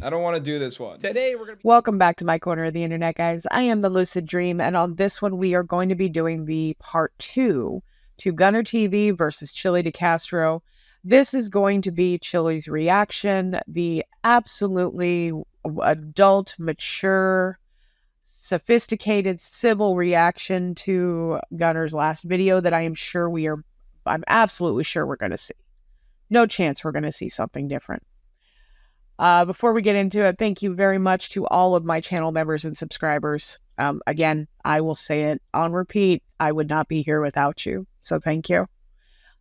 I don't want to do this one. Today we're going to be... Welcome back to my corner of the internet, guys. I am the Lucid Dream, and on this one we are going to be doing the part 2 to GunnarTV versus Chili DeCastro. This is going to be Chili's reaction, the absolutely adult, mature, sophisticated, civil reaction to Gunner's last video that I'm absolutely sure we're going to see. No chance we're going to see something different. Before we get into it, thank you very much to all of my channel members and subscribers. Again, I will say it on repeat. I would not be here without you. So thank you.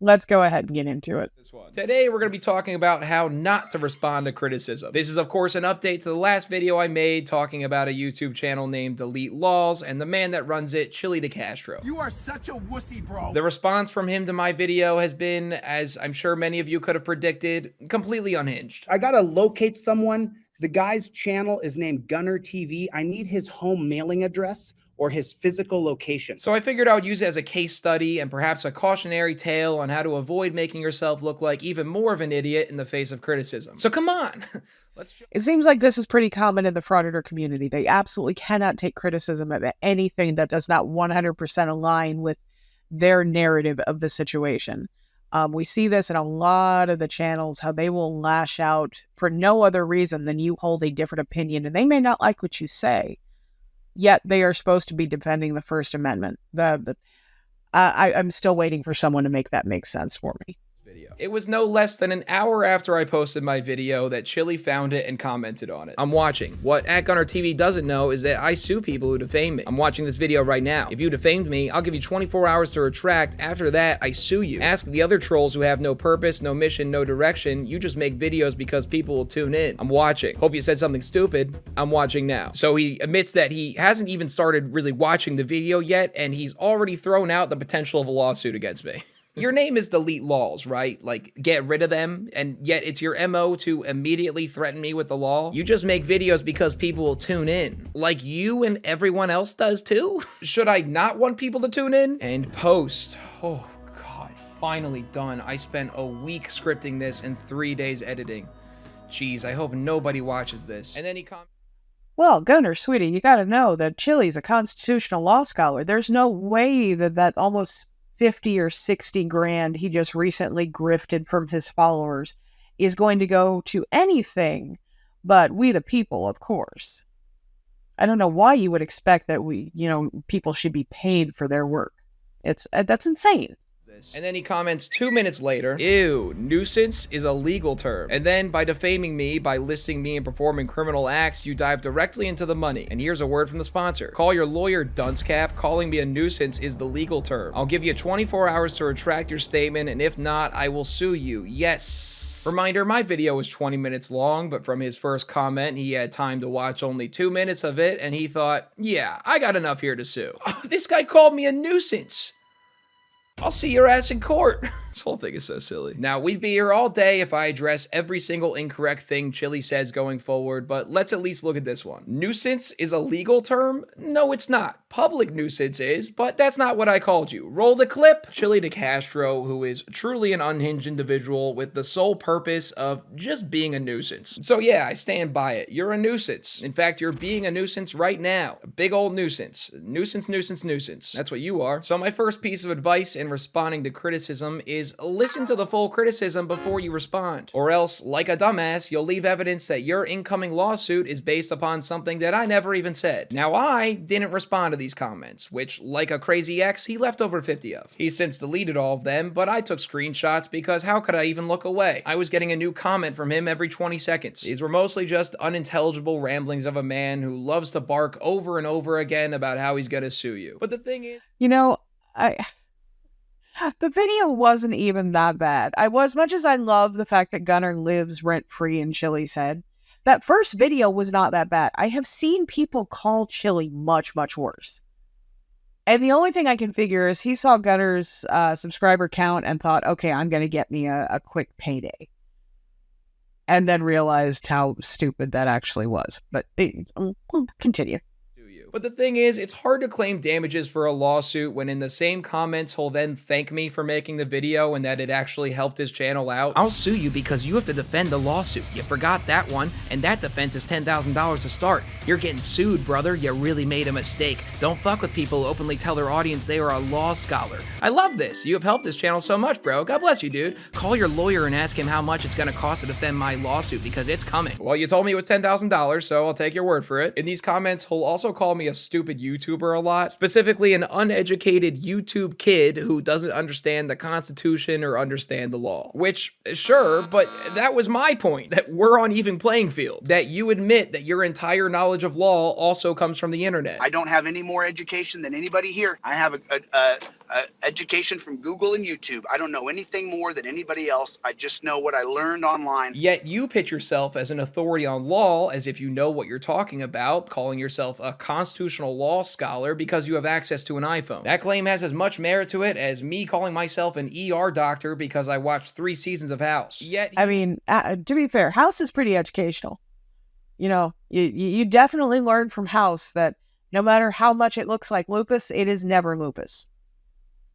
Let's go ahead and get into it. Today, we're going to be talking about how not to respond to criticism. This is, of course, an update to the last video I made talking about a YouTube channel named LAWZ and the man that runs it, Chili DeCastro. You are such a wussy, bro. The response from him to my video has been, as I'm sure many of you could have predicted, completely unhinged. I got to locate someone. The guy's channel is named GunnarTV. I need his home mailing address or his physical location. So I figured I would use it as a case study and perhaps a cautionary tale on how to avoid making yourself look like even more of an idiot in the face of criticism. So come on. It seems like this is pretty common in the frauditor community. They absolutely cannot take criticism of anything that does not 100% align with their narrative of the situation. We see this in a lot of the channels, how they will lash out for no other reason than you hold a different opinion, and they may not like what you say. Yet they are supposed to be defending the First Amendment. I'm still waiting for someone to make that make sense for me. It was no less than an hour after I posted my video that Chili found it and commented on it. I'm watching. What @GunnarTV doesn't know is that I sue people who defame me. I'm watching this video right now. If you defamed me, I'll give you 24 hours to retract. After that, I sue you. Ask the other trolls who have no purpose, no mission, no direction. You just make videos because people will tune in. I'm watching. Hope you said something stupid. I'm watching now. So he admits that he hasn't even started really watching the video yet, and he's already thrown out the potential of a lawsuit against me. Your name is delete laws, right? Like, get rid of them, and yet it's your MO to immediately threaten me with the law? You just make videos because people will tune in. Like you and everyone else does too? Should I not want people to tune in? And post. Oh God, finally done. I spent a week scripting this and 3 days editing. Jeez, I hope nobody watches this. And then he comments. Well, Gunnar, sweetie, you gotta know that Chili's a constitutional law scholar. There's no way that almost 50 or 60 grand he just recently grifted from his followers is going to go to anything but we the people, of course. I don't know why you would expect that people should be paid for their work. That's insane. And then he comments 2 minutes later, ew, nuisance is a legal term. And then by defaming me, by listing me and performing criminal acts, you dive directly into the money. And here's a word from the sponsor. Call your lawyer, dunce cap. Calling me a nuisance is the legal term. I'll give you 24 hours to retract your statement, and if not, I will sue you. Yes. Reminder, my video was 20 minutes long, but from his first comment, he had time to watch only 2 minutes of it, and he thought, yeah, I got enough here to sue. Oh, this guy called me a nuisance. I'll see your ass in court. This whole thing is so silly. Now, we'd be here all day if I address every single incorrect thing Chili says going forward, but let's at least look at this one. Nuisance is a legal term? No, it's not. Public nuisance is, but that's not what I called you. Roll the clip. Chili DeCastro, who is truly an unhinged individual with the sole purpose of just being a nuisance. So yeah, I stand by it. You're a nuisance. In fact, you're being a nuisance right now. A big old nuisance. Nuisance, nuisance, nuisance. That's what you are. So my first piece of advice in responding to criticism is listen to the full criticism before you respond. Or else, like a dumbass, you'll leave evidence that your incoming lawsuit is based upon something that I never even said. Now, I didn't respond to these comments, which, like a crazy ex, he left over 50 of. He's since deleted all of them, but I took screenshots because how could I even look away? I was getting a new comment from him every 20 seconds. These were mostly just unintelligible ramblings of a man who loves to bark over and over again about how he's gonna sue you. But the thing is, the video wasn't even that bad. As much as I love the fact that Gunnar lives rent-free in Chili's head, that first video was not that bad. I have seen people call Chili much, much worse. And the only thing I can figure is he saw Gunnar's subscriber count and thought, okay, I'm going to get me a quick payday. And then realized how stupid that actually was. But continue. But the thing is, it's hard to claim damages for a lawsuit when in the same comments he'll then thank me for making the video and that it actually helped his channel out. I'll sue you because you have to defend the lawsuit. You forgot that one, and that defense is $10,000 to start. You're getting sued, brother. You really made a mistake. Don't fuck with people who openly tell their audience they are a law scholar. I love this. You have helped this channel so much, bro. God bless you, dude. Call your lawyer and ask him how much it's gonna cost to defend my lawsuit because it's coming. Well, you told me it was $10,000, so I'll take your word for it. In these comments, he'll also call me a stupid YouTuber a lot, specifically an uneducated YouTube kid who doesn't understand the Constitution or understand the law. Which, sure, but that was my point, that we're on even playing field, that you admit that your entire knowledge of law also comes from the internet. I don't have any more education than anybody here. I have a education from Google and YouTube. I don't know anything more than anybody else. I just know what I learned online. Yet you pitch yourself as an authority on law as if you know what you're talking about, calling yourself a constitutional law scholar because you have access to an iPhone. That claim has as much merit to it as me calling myself an ER doctor because I watched 3 seasons of House. Yet, I mean, to be fair, House is pretty educational. You know, you definitely learn from House that no matter how much it looks like lupus, it is never lupus.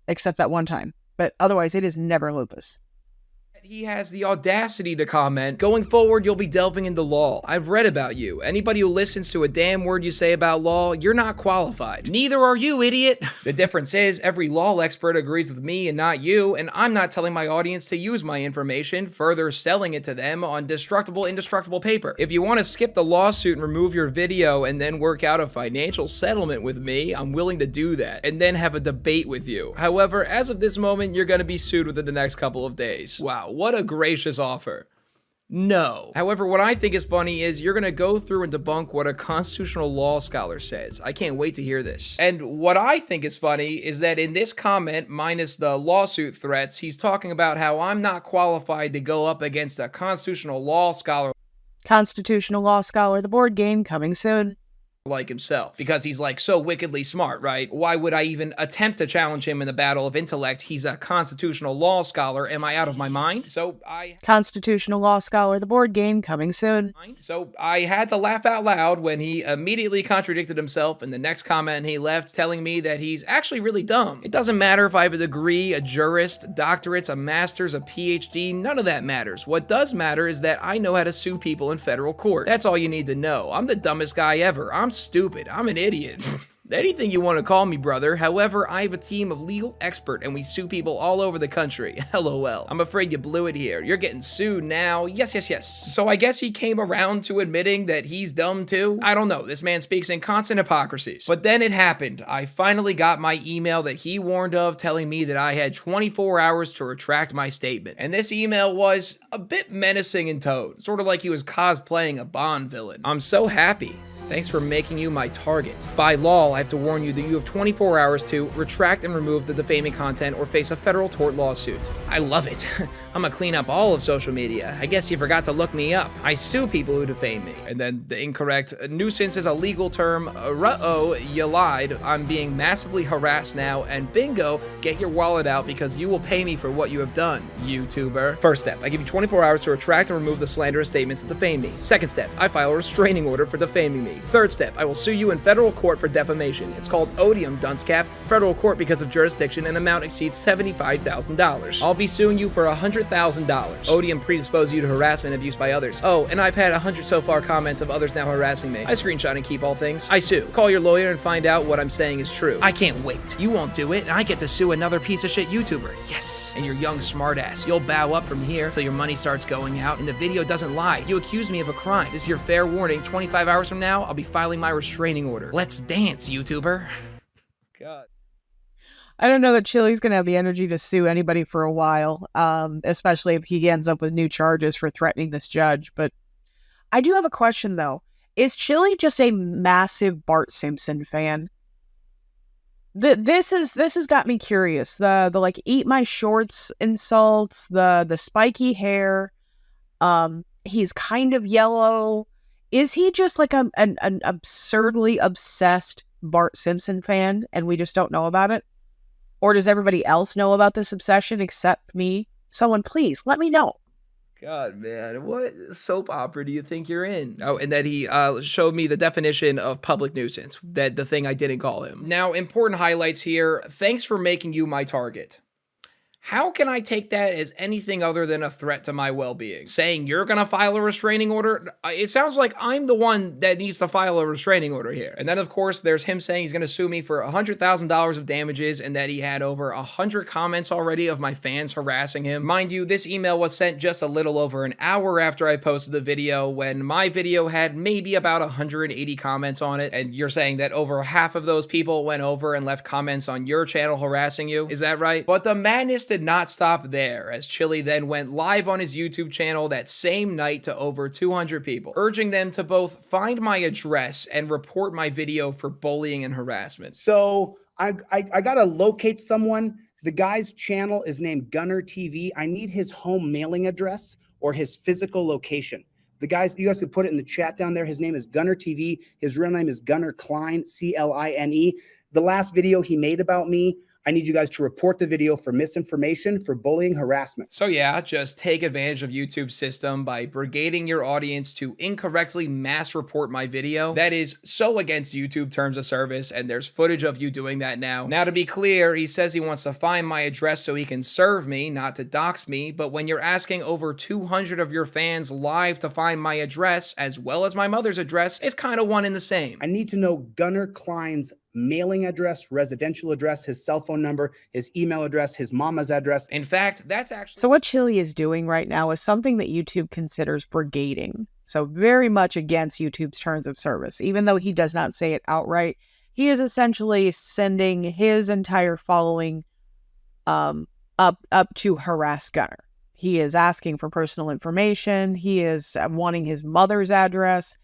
Except that one time. But otherwise, it is never lupus. he has the audacity to comment, "Going forward, you'll be delving into law. I've read about you. Anybody who listens to a damn word you say about law, you're not qualified. Neither are you, idiot." The difference is, every law expert agrees with me and not you, and I'm not telling my audience to use my information, further selling it to them on destructible, indestructible paper. If you want to skip the lawsuit and remove your video and then work out a financial settlement with me, I'm willing to do that, and then have a debate with you. However, as of this moment, you're gonna be sued within the next couple of days. Wow, what a gracious offer. No. However, what I think is funny is you're gonna go through and debunk what a constitutional law scholar says. I can't wait to hear this. And what I think is funny is that in this comment, minus the lawsuit threats, he's talking about how I'm not qualified to go up against a constitutional law scholar Constitutional law scholar, the board game, coming soon. like himself, because he's like so wickedly smart, right? Why would I even attempt to challenge him in the battle of intellect? He's a constitutional law scholar. Am I out of my mind? Constitutional law scholar, the board game, coming soon. So I had to laugh out loud when he immediately contradicted himself in the next comment he left, telling me that he's actually really dumb. It doesn't matter if I have a degree, a jurist, doctorates, a master's, a PhD, none of that matters. What does matter is that I know how to sue people in federal court. That's all you need to know. I'm the dumbest guy ever. I'm stupid. I'm an idiot. Anything you want to call me, brother. However, I have a team of legal expert and we sue people all over the country. LOL. I'm afraid you blew it here. You're getting sued now. Yes, yes, yes. So I guess he came around to admitting that he's dumb too? I don't know. This man speaks in constant hypocrisies. But then it happened. I finally got my email that he warned of, telling me that I had 24 hours to retract my statement. And this email was a bit menacing in tone, sort of like he was cosplaying a Bond villain. I'm so happy. Thanks for making you my target. By law, I have to warn you that you have 24 hours to retract and remove the defaming content or face a federal tort lawsuit. I love it. I'm gonna clean up all of social media. I guess you forgot to look me up. I sue people who defame me. And then the incorrect nuisance is a legal term. Ruh-oh, you lied. I'm being massively harassed now, and bingo, get your wallet out because you will pay me for what you have done, YouTuber. First step, I give you 24 hours to retract and remove the slanderous statements that defame me. Second step, I file a restraining order for defaming me. Third step, I will sue you in federal court for defamation. It's called odium, dunce cap, federal court because of jurisdiction, and amount exceeds $75,000. I'll be suing you for $100,000. Odium predisposes you to harassment and abuse by others. Oh, and I've had 100 so far comments of others now harassing me. I screenshot and keep all things. I sue. Call your lawyer and find out what I'm saying is true. I can't wait. You won't do it, and I get to sue another piece of shit YouTuber. Yes. And your young smartass. You'll bow up from here till your money starts going out, and the video doesn't lie. You accuse me of a crime. This is your fair warning. 25 hours from now, I'll be filing my restraining order. Let's dance, YouTuber. God. I don't know that Chili's going to have the energy to sue anybody for a while, especially if he ends up with new charges for threatening this judge. But I do have a question, though. Is Chili just a massive Bart Simpson fan? This has got me curious. The like eat my shorts insults, the spiky hair. He's kind of yellow. Is he just like an absurdly obsessed Bart Simpson fan and we just don't know about it? Or does everybody else know about this obsession except me? Someone please let me know. God, man, what soap opera do you think you're in? Oh, and that he showed me the definition of public nuisance, that the thing I didn't call him. Now, important highlights here. Thanks for making you my target. How can I take that as anything other than a threat to my well-being? Saying you're gonna file a restraining order? It sounds like I'm the one that needs to file a restraining order here. And then, of course, there's him saying he's gonna sue me for $100,000 of damages and that he had over 100 comments already of my fans harassing him. Mind you, this email was sent just a little over an hour after I posted the video, when my video had maybe about 180 comments on it. And you're saying that over half of those people went over and left comments on your channel harassing you. Is that right? But the madness did not stop there, as Chili then went live on his YouTube channel that same night to over 200 people, urging them to both find my address and report my video for bullying and harassment. So I gotta locate someone. The guy's channel is named GunnarTV. I need his home mailing address or his physical location. You guys can put it in the chat down there. His name is GunnarTV. His real name is Gunnar Klein, C-L-I-N-E. The last video he made about me, I need you guys to report the video for misinformation, for bullying, harassment. So yeah, just take advantage of YouTube's system by brigading your audience to incorrectly mass report my video. That is so against YouTube terms of service, and there's footage of you doing that now. Now, to be clear, he says he wants to find my address so he can serve me, not to dox me, but when you're asking over 200 of your fans live to find my address, as well as my mother's address, it's kind of one and the same. I need to know Gunnar Klein's mailing address, residential address, his cell phone number, his email address, his mama's address. In fact, that's actually... So what Chili is doing right now is something that YouTube considers brigading. So very much against YouTube's terms of service. Even though he does not say it outright, he is essentially sending his entire following up to harass Gunnar. He is asking for personal information. He is wanting his mother's address.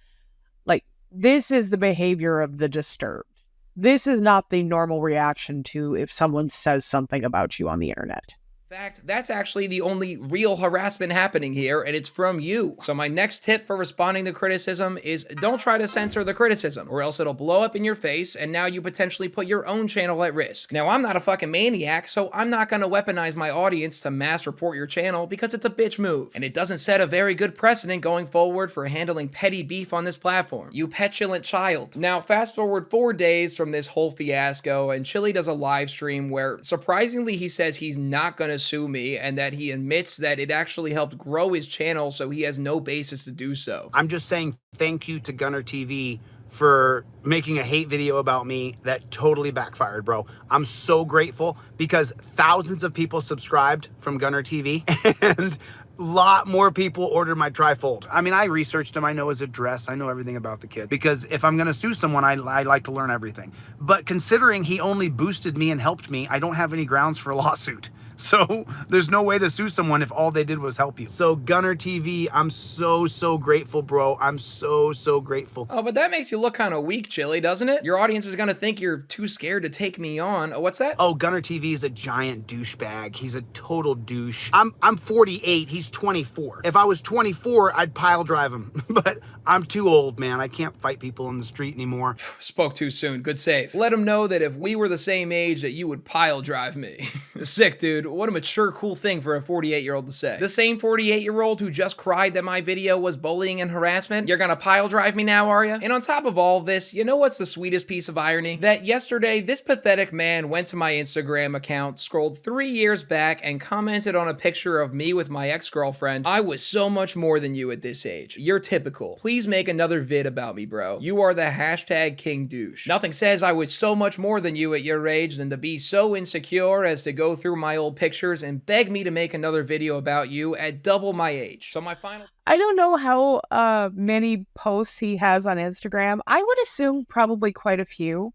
Like, this is the behavior of the disturbed. This is not the normal reaction to if someone says something about you on the internet. In fact, that's actually the only real harassment happening here, and it's from you. So my next tip for responding to criticism is don't try to censor the criticism, or else it'll blow up in your face, and now you potentially put your own channel at risk. Now, I'm not a fucking maniac, so I'm not gonna weaponize my audience to mass report your channel because it's a bitch move, and it doesn't set a very good precedent going forward for handling petty beef on this platform. You petulant child. Now, fast forward 4 days from this whole fiasco, and Chili does a live stream where, surprisingly, he says he's not gonna sue me, and that he admits that it actually helped grow his channel, so he has no basis to do so. I'm just saying thank you to GunnarTV for making a hate video about me that totally backfired, bro. I'm so grateful because thousands of people subscribed from GunnarTV and a lot more people ordered my trifold. I mean, I researched him. I know his address. I know everything about the kid because if I'm going to sue someone, I like to learn everything. But considering he only boosted me and helped me, I don't have any grounds for a lawsuit. So there's no way to sue someone if all they did was help you. So GunnarTV, I'm so grateful, bro. I'm so grateful. Oh, but that makes you look kind of weak, Chili, doesn't it? Your audience is gonna think you're too scared to take me on. Oh, what's that? Oh, GunnarTV is a giant douchebag. He's a total douche. I'm 48, he's 24. If I was 24, I'd pile drive him. But I'm too old, man. I can't fight people in the street anymore. Spoke too soon. Good save. Let him know that if we were the same age that you would pile drive me. Sick, dude. What a mature, cool thing for a 48-year-old to say. The same 48-year-old who just cried that my video was bullying and harassment? You're gonna pile drive me now, are you? And on top of all this, you know what's the sweetest piece of irony? That yesterday, this pathetic man went to my Instagram account, scrolled 3 years back, and commented on a picture of me with my ex-girlfriend. I was so much more than you at this age. You're typical. Please make another vid about me, bro. You are the hashtag king douche. Nothing says I was so much more than you at your age than to be so insecure as to go through my old pictures and beg me to make another video about you at double my age. So my final... I don't know how many posts he has on Instagram. I would assume probably quite a few.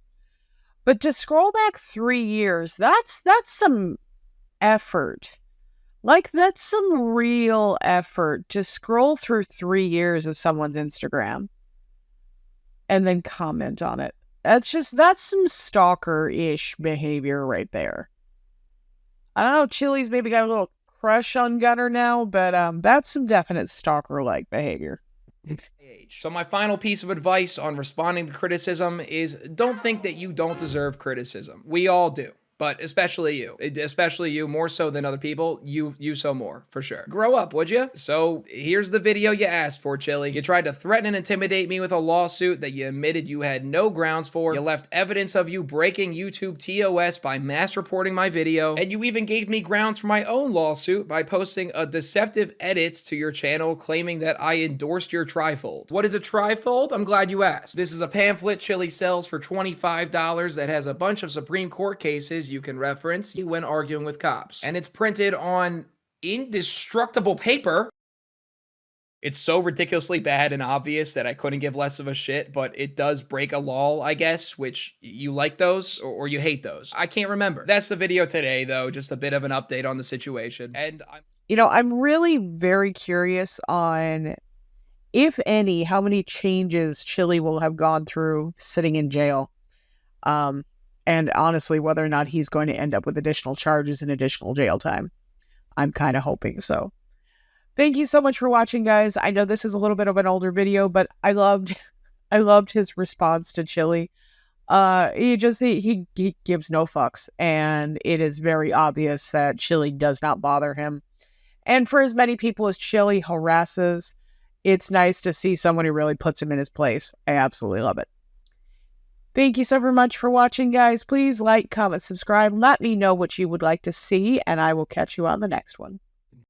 But to scroll back 3 years, that's some effort. Like, that's some real effort to scroll through 3 years of someone's Instagram and then comment on it. That's some stalker-ish behavior right there. I don't know, Chili's maybe got a little crush on Gunnar now, but that's some definite stalker-like behavior. So my final piece of advice on responding to criticism is don't think that you don't deserve criticism. We all do. but especially you more so than other people. You so more for sure. Grow up, would you? So here's the video you asked for, Chili. You tried to threaten and intimidate me with a lawsuit that you admitted you had no grounds for. You left evidence of you breaking YouTube TOS by mass reporting my video, and you even gave me grounds for my own lawsuit by posting a deceptive edits to your channel claiming that I endorsed your trifold. What is a trifold? I'm glad you asked. This is a pamphlet Chili sells for $25 that has a bunch of Supreme Court cases you can reference when arguing with cops. And it's printed on indestructible paper. It's so ridiculously bad and obvious that I couldn't give less of a shit, but it does break a law, I guess, which you like those or you hate those. I can't remember. That's the video today, though, just a bit of an update on the situation. And I'm really very curious on, if any, how many changes Chili will have gone through sitting in jail. And honestly, whether or not he's going to end up with additional charges and additional jail time. I'm kind of hoping so. Thank you so much for watching, guys. I know this is a little bit of an older video, but I loved his response to Chili. He gives no fucks, and it is very obvious that Chili does not bother him. And for as many people as Chili harasses, it's nice to see someone who really puts him in his place. I absolutely love it. Thank you so very much for watching, guys. Please like, comment, subscribe. Let me know what you would like to see, and I will catch you on the next one.